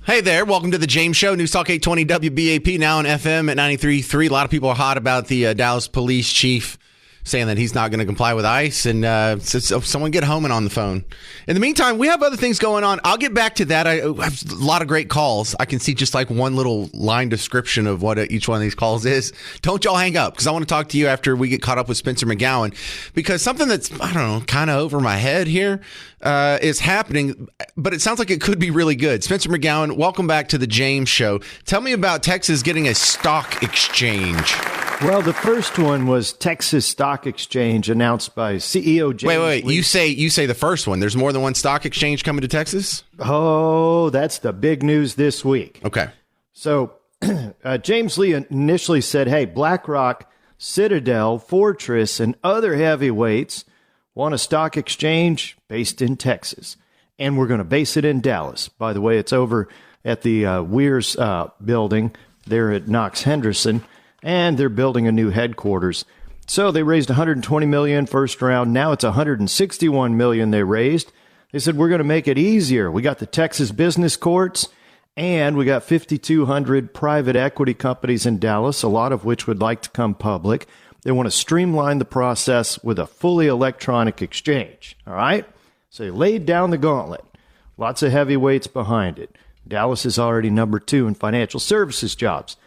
Hey there, welcome to the James Show, News Talk 820 WBAP, now on FM at 93.3. A lot of people are hot about the Dallas police chief saying that he's not going to comply with ICE, and so someone get Homan on the phone. In the meantime, we have other things going on. I'll get back to that. I have a lot of great calls. I can see just like one little line description of what each one of these calls is. Don't y'all hang up, because I want to talk to you after we get caught up with Spencer McGowan, because something that's, I don't know, kind of over my head here is happening, but it sounds like it could be really good. Spencer McGowan, welcome back to the James Show. Tell me about Texas getting a stock exchange. Well, the first one was Texas Stock Exchange, announced by CEO James Wait. Lee. You say the first one. There's more than one stock exchange coming to Texas? Oh, that's the big news this week. Okay. So James Lee initially said, hey, BlackRock, Citadel, Fortress, and other heavyweights want a stock exchange based in Texas. And we're going to base it in Dallas. By the way, it's over at the Weirs building there at Knox Henderson. And they're building a new headquarters. So they raised $120 million first round. Now it's $161 million they raised. They said, we're going to make it easier. We got the Texas business courts, and we got 5,200 private equity companies in Dallas, a lot of which would like to come public. They want to streamline the process with a fully electronic exchange. All right? So they laid down the gauntlet. Lots of heavyweights behind it. Dallas is already number 2 in financial services jobs.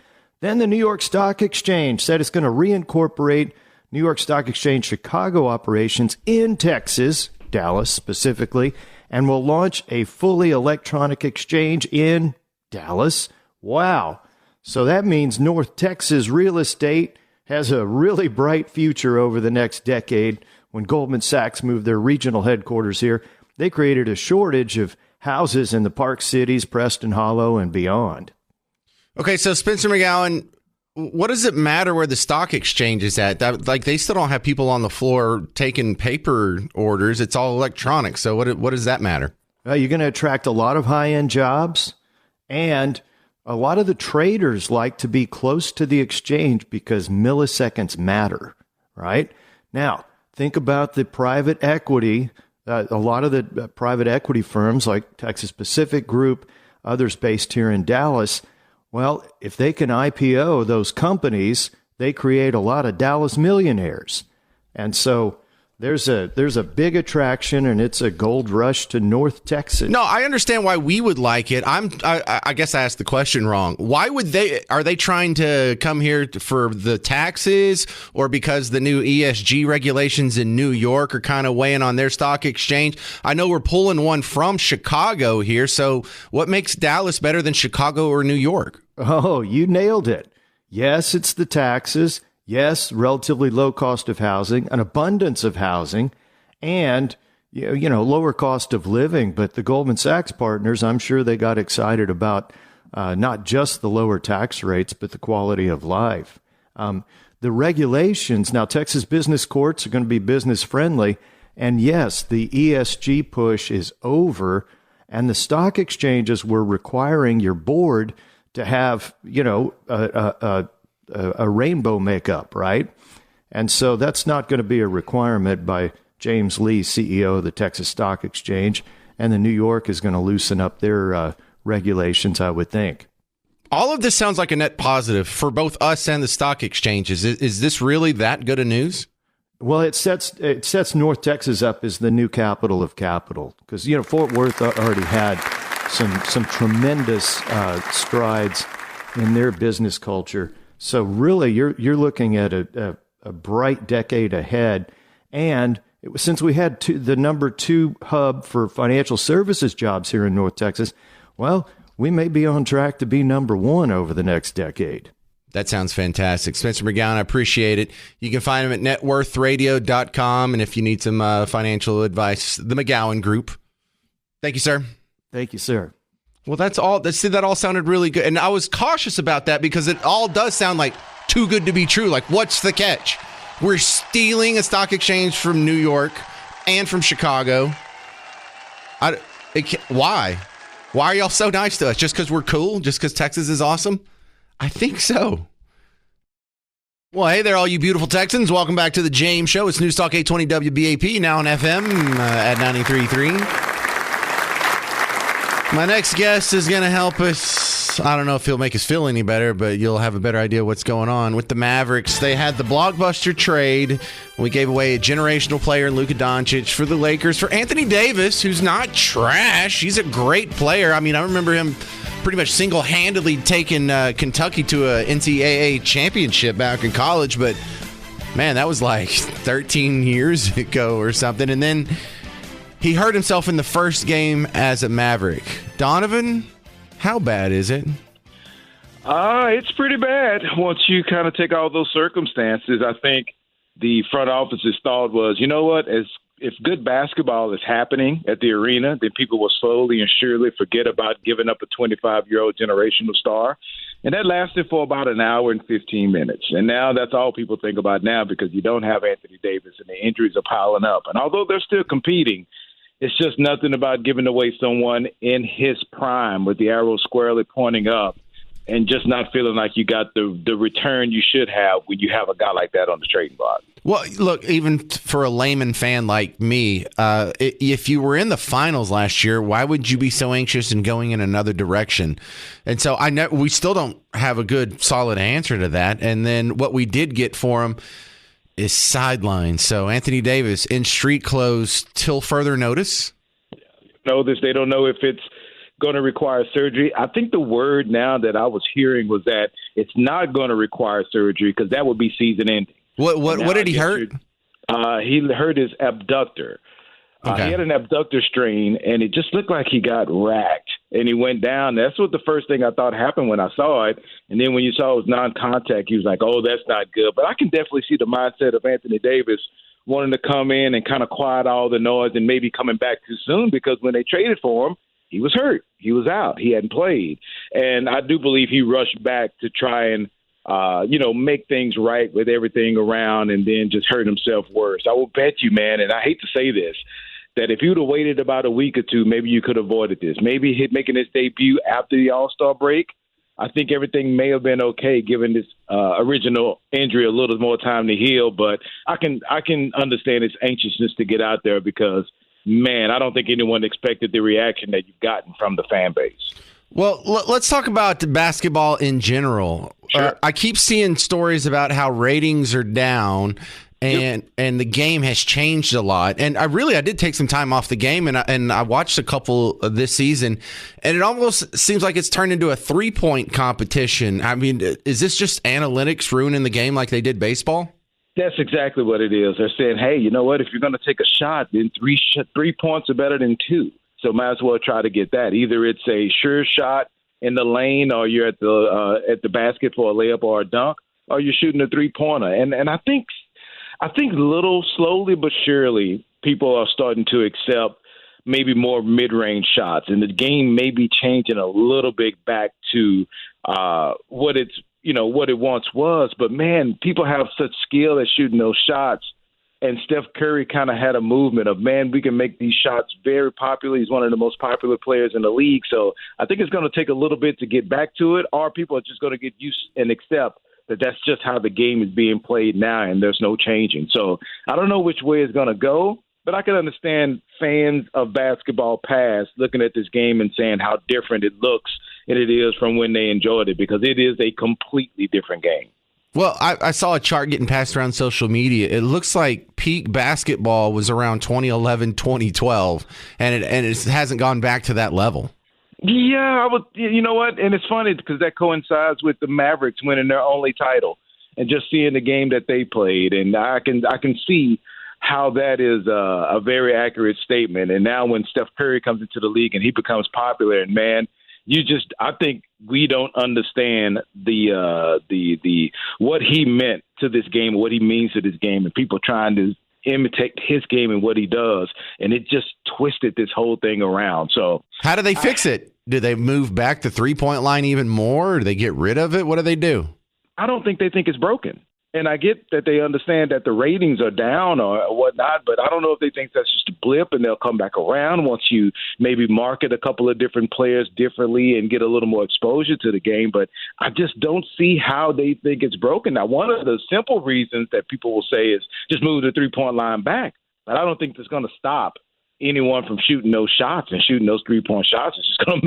Then the New York Stock Exchange said it's going to reincorporate New York Stock Exchange Chicago operations in Texas, Dallas specifically, and will launch a fully electronic exchange in Dallas. Wow. So that means North Texas real estate has a really bright future over the next decade. When Goldman Sachs moved their regional headquarters here, they created a shortage of houses in the Park Cities, Preston Hollow, and beyond. Okay, so Spencer McGowan, what does it matter where the stock exchange is at? Like, they still don't have people on the floor taking paper orders. It's all electronic. So what does that matter? You're going to attract a lot of high-end jobs, and a lot of the traders like to be close to the exchange because milliseconds matter, right? Now, think about the private equity. A lot of the private equity firms like Texas Pacific Group, others based here in Dallas. Well, if they can IPO those companies, they create a lot of Dallas millionaires. And so there's a big attraction, and it's a gold rush to North Texas. No, I understand why we would like it. I guess I asked the question wrong. Why would are they trying to come here for the taxes, or because the new ESG regulations in New York are kind of weighing on their stock exchange? I know we're pulling one from Chicago here. So what makes Dallas better than Chicago or New York? Oh, you nailed it. Yes, it's the taxes. Yes, relatively low cost of housing, an abundance of housing, and lower cost of living. But the Goldman Sachs partners, I'm sure they got excited about not just the lower tax rates, but the quality of life. The regulations, now Texas business courts are going to be business friendly. And yes, the ESG push is over, and the stock exchanges were requiring your board to have, a rainbow makeup, right? And so that's not going to be a requirement by James Lee, CEO of the Texas Stock Exchange, and the New York is going to loosen up their regulations, I would think. All of this sounds like a net positive for both us and the stock exchanges. Is this really that good of news? Well, it sets North Texas up as the new capital of capital, because Fort Worth already had some tremendous strides in their business culture. So really, you're looking at a bright decade ahead. And since we had the number 2 hub for financial services jobs here in North Texas, well, we may be on track to be number 1 over the next decade. That sounds fantastic. Spencer McGowan, I appreciate it. You can find him at networthradio.com. And if you need some financial advice, the McGowan Group. Thank you, sir. Thank you, sir. Well, that's all. That all sounded really good. And I was cautious about that because it all does sound like too good to be true. Like, what's the catch? We're stealing a stock exchange from New York and from Chicago. Why? Why are y'all so nice to us? Just because we're cool? Just because Texas is awesome? I think so. Well, hey there, all you beautiful Texans. Welcome back to the James Show. It's News Talk 820 WBAP, now on FM at 93.3. My next guest is going to help us. I don't know if he'll make us feel any better, but you'll have a better idea what's going on with the Mavericks. They had the blockbuster trade. We gave away a generational player in Luka Doncic for the Lakers for Anthony Davis, who's not trash. He's a great player. I mean, I remember him pretty much single-handedly taking Kentucky to a NCAA championship back in college, but man, that was like 13 years ago or something. And then he hurt himself in the first game as a Maverick. Donovan, how bad is it? It's pretty bad once you kind of take all those circumstances. I think the front office's thought was, you know what, if good basketball is happening at the arena, then people will slowly and surely forget about giving up a 25-year-old generational star. And that lasted for about an hour and 15 minutes. And now that's all people think about now because you don't have Anthony Davis and the injuries are piling up. And although they're still competing, it's just nothing about giving away someone in his prime with the arrow squarely pointing up and just not feeling like you got the return you should have when you have a guy like that on the trading block. Well, look, even for a layman fan like me, if you were in the finals last year, why would you be so anxious and going in another direction? And so I know we still don't have a good, solid answer to that. And then what we did get for him is sidelined. So Anthony Davis in street clothes till further notice. They don't know if it's going to require surgery. I think the word now that I was hearing was that it's not going to require surgery because that would be season ending. What did he hurt? He hurt his abductor. Okay. He had an abductor strain, and it just looked like he got racked, and he went down. That's what the first thing I thought happened when I saw it. And then when you saw it was non-contact, he was like, oh, that's not good. But I can definitely see the mindset of Anthony Davis wanting to come in and kind of quiet all the noise and maybe coming back too soon because when they traded for him, he was hurt. He was out. He hadn't played. And I do believe he rushed back to try and make things right with everything around and then just hurt himself worse. I will bet you, man, and I hate to say this, that if you'd have waited about a week or two, maybe you could have avoided this. Maybe him making his debut after the All-Star break, I think everything may have been okay given this original injury a little more time to heal. But I can understand his anxiousness to get out there because, man, I don't think anyone expected the reaction that you've gotten from the fan base. Well, let's talk about basketball in general. Sure. I keep seeing stories about how ratings are down and the game has changed a lot. And I did take some time off the game and I watched a couple of this season, and it almost seems like it's turned into a 3-point competition. I mean, is this just analytics ruining the game like they did baseball? That's exactly what it is. They're saying, hey, you know what? If you're going to take a shot, then 3 points are better than 2. So might as well try to get that. Either it's a sure shot in the lane, or you're at the basket for a layup or a dunk, or you're shooting a 3-pointer. And I think little slowly but surely people are starting to accept maybe more mid-range shots, and the game may be changing a little bit back to what it once was. But man, people have such skill at shooting those shots. And Steph Curry kind of had a movement of, man, we can make these shots very popular. He's one of the most popular players in the league. So I think it's going to take a little bit to get back to it, or people are just going to get used and accept that that's just how the game is being played now, and there's no changing. So I don't know which way it's going to go, but I can understand fans of basketball past looking at this game and saying how different it looks and it is from when they enjoyed it, because it is a completely different game. Well, I saw a chart getting passed around social media. It looks like peak basketball was around 2011, 2012, and it hasn't gone back to that level. Yeah, you know what? And it's funny because that coincides with the Mavericks winning their only title and just seeing the game that they played. And I can see how that is a very accurate statement. And now when Steph Curry comes into the league and he becomes popular, and man, I think we don't understand the what he meant to this game, what he means to this game, and people trying to imitate his game and what he does, and it just twisted this whole thing around. So how do they fix it? Do they move back the 3-point line even more? Or do they get rid of it? What do they do? I don't think they think it's broken. And I get that they understand that the ratings are down or whatnot, but I don't know if they think that's just a blip and they'll come back around once you maybe market a couple of different players differently and get a little more exposure to the game. But I just don't see how they think it's broken. Now, one of the simple reasons that people will say is just move the 3-point line back. But I don't think that's going to stop anyone from shooting those shots, and shooting those 3-point shots is just going to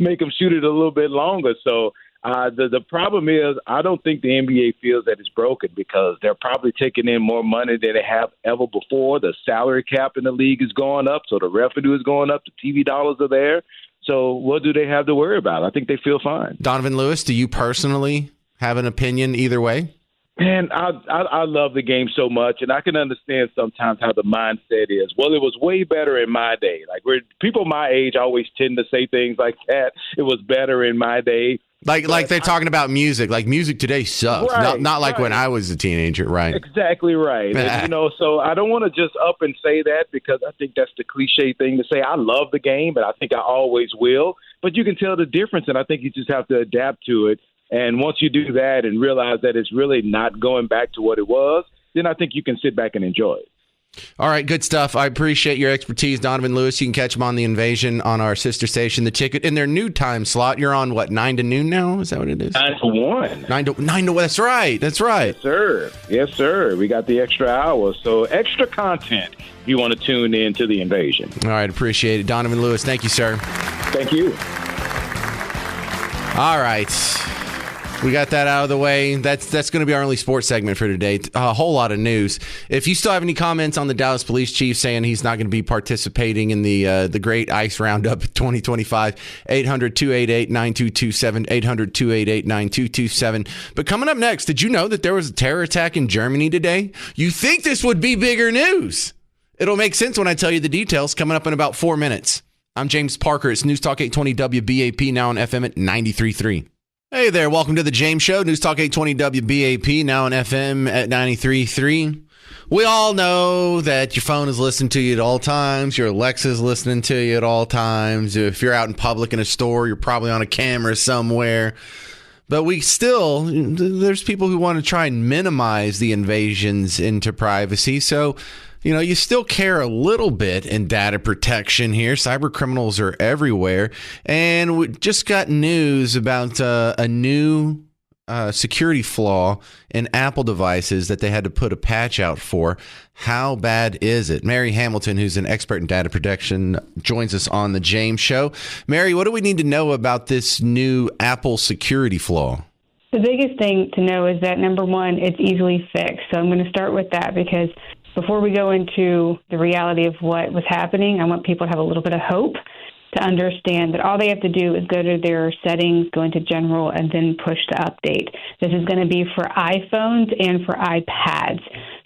make them shoot it a little bit longer. So the problem is, I don't think the NBA feels that it's broken because they're probably taking in more money than they have ever before. The salary cap in the league is going up, so the revenue is going up. The TV dollars are there. So what do they have to worry about? I think they feel fine. Donovan Lewis, do you personally have an opinion either way? Man, I love the game so much, and I can understand sometimes how the mindset is. Well, it was way better in my day. Like, people my age always tend to say things like that. It was better in my day. Like they're talking about music. Like, music today sucks. Right, not like right. when I was a teenager, right? Exactly right. And, so I don't want to just up and say that because I think that's the cliche thing to say. I love the game, and I think I always will. But you can tell the difference, and I think you just have to adapt to it. And once you do that and realize that it's really not going back to what it was, then I think you can sit back and enjoy it. All right, good stuff. I appreciate your expertise, Donovan Lewis. You can catch him on The Invasion on our sister station, The Ticket, in their new time slot. You're on, 9 to noon now? Is that what it is? 9 to 1. 9 to 1. That's right. That's right. Yes, sir. Yes, sir. We got the extra hour. So extra content if you want to tune in to The Invasion. All right, appreciate it. Donovan Lewis, thank you, sir. Thank you. All right. We got that out of the way. That's going to be our only sports segment for today. A whole lot of news. If you still have any comments on the Dallas Police Chief saying he's not going to be participating in the Great Ice Roundup 2025, 800-288-9227, 800-288-9227. But coming up next, did you know that there was a terror attack in Germany today? You think this would be bigger news. It'll make sense when I tell you the details coming up in about 4 minutes. I'm James Parker. It's News Talk 820 WBAP, now on FM at 93.3. Hey there, welcome to the James Show, News Talk 820 WBAP, now on FM at 93.3. We all know that your phone is listening to you at all times, your Alexa is listening to you at all times. If you're out in public in a store, you're probably on a camera somewhere. But there's people who want to try and minimize the invasions into privacy, so you still care a little bit in data protection here. Cyber criminals are everywhere. And we just got news about a new security flaw in Apple devices that they had to put a patch out for. How bad is it? Mary Hamilton, who's an expert in data protection, joins us on the James Show. Mary, what do we need to know about this new Apple security flaw? The biggest thing to know is that, number one, it's easily fixed. So I'm going to start with that because before we go into the reality of what was happening, I want people to have a little bit of hope to understand that all they have to do is go to their settings, go into general, and then push the update. This is going to be for iPhones and for iPads.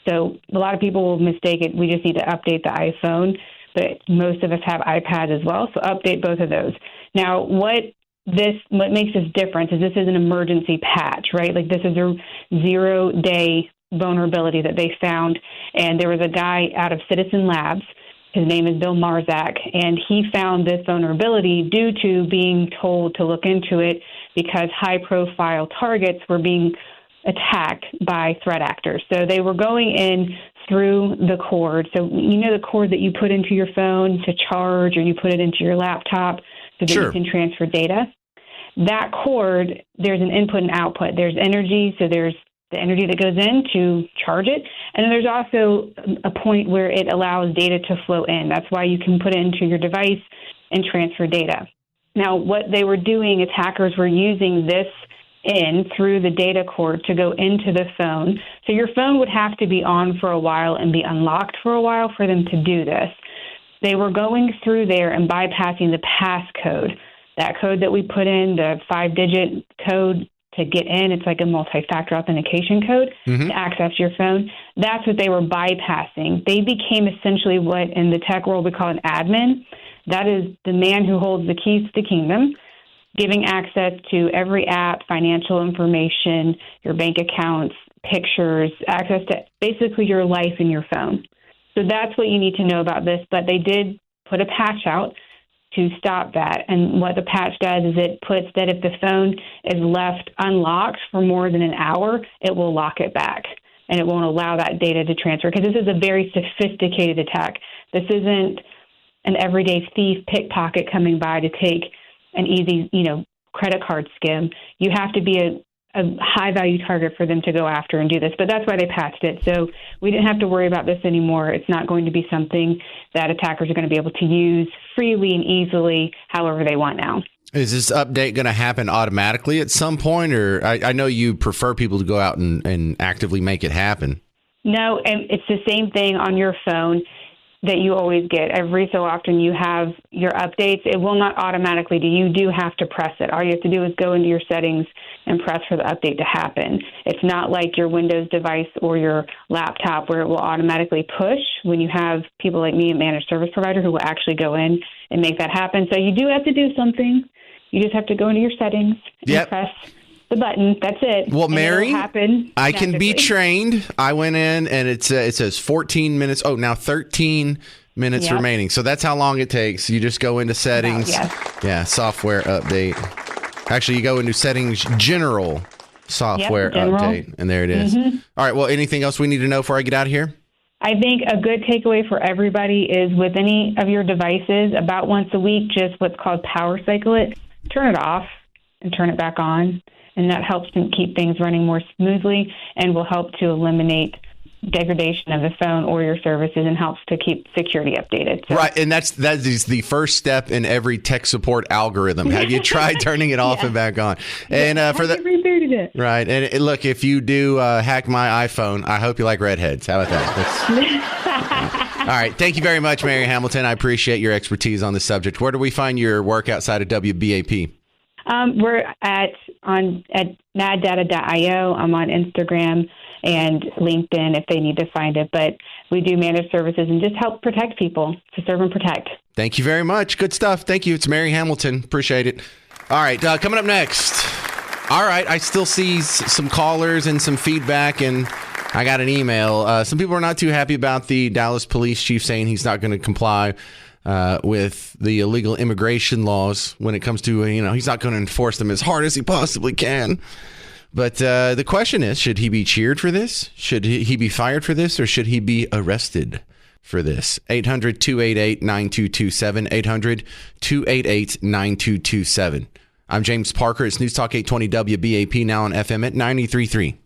So a lot of people will mistake it. We just need to update the iPhone, but most of us have iPads as well. So update both of those. Now, what makes this different is this is an emergency patch, right? Like, this is a 0-day vulnerability that they found. And there was a guy out of Citizen Labs. His name is Bill Marzak, and he found this vulnerability due to being told to look into it because high-profile targets were being attacked by threat actors. So they were going in through the cord. So the cord that you put into your phone to charge, or you put it into your laptop so that Sure. you can transfer data. That cord, there's an input and output. There's energy, so there's the energy that goes in to charge it. And then there's also a point where it allows data to flow in. That's why you can put it into your device and transfer data. Now, what they were doing is hackers were using this in through the data cord to go into the phone. So your phone would have to be on for a while and be unlocked for a while for them to do this. They were going through there and bypassing the passcode. That code that we put in, the 5-digit code to get in, it's like a multi-factor authentication code to access your phone. That's what they were bypassing. They became essentially what in the tech world we call an admin. That is the man who holds the keys to the kingdom, giving access to every app, financial information, your bank accounts, pictures, access to basically your life in your phone. So that's what you need to know about this. But they did put a patch out to stop that. And what the patch does is it puts that if the phone is left unlocked for more than an hour, it will lock it back and it won't allow that data to transfer, because this is a very sophisticated attack. This isn't an everyday thief pickpocket coming by to take an easy, credit card skim. You have to be a high value target for them to go after and do this. But that's why they patched it. So we didn't have to worry about this anymore. It's not going to be something that attackers are going to be able to use freely and easily however they want now. Is this update going to happen automatically at some point? Or I know you prefer people to go out and actively make it happen. No, and it's the same thing on your phone that you always get. Every so often you have your updates. It will not automatically do. You do have to press it. All you have to do is go into your settings and press for the update to happen. It's not like your Windows device or your laptop where it will automatically push when you have people like me, a managed service provider, who will actually go in and make that happen. So you do have to do something. You just have to go into your settings and press the button. That's it. Well, Mary, I can be magically trained. I went in and it says 14 minutes. Oh, now 13 minutes remaining. So that's how long it takes. You just go into settings. Yeah, software update. Actually, you go into settings, general software update, and there it is. Mm-hmm. All right. Well, anything else we need to know before I get out of here? I think a good takeaway for everybody is with any of your devices, about once a week, just what's called power cycle it. Turn it off and turn it back on. And that helps to keep things running more smoothly and will help to eliminate degradation of the phone or your services and helps to keep security updated. So. Right, and that is the first step in every tech support algorithm. Have you tried turning it off and back on? And for the rebooted it. Right, and look, if you do hack my iPhone, I hope you like redheads. How about that? All right, thank you very much, Mary Hamilton. I appreciate your expertise on this subject. Where do we find your work outside of WBAP? We're at naddata.io. I'm on Instagram and LinkedIn if they need to find it. But we do manage services and just help protect people, to serve and protect. Thank you very much. Good stuff. Thank you. It's Mary Hamilton. Appreciate it. All right, coming up next. All right, I still see some callers and some feedback, and I got an email. Some people are not too happy about the Dallas police chief saying he's not going to comply with the illegal immigration laws when it comes to, he's not going to enforce them as hard as he possibly can. But the question is, should he be cheered for this? Should he be fired for this? Or should he be arrested for this? 800-288-9227. 800-288-9227. I'm James Parker. It's News Talk 820 WBAP, now on FM at 93.3.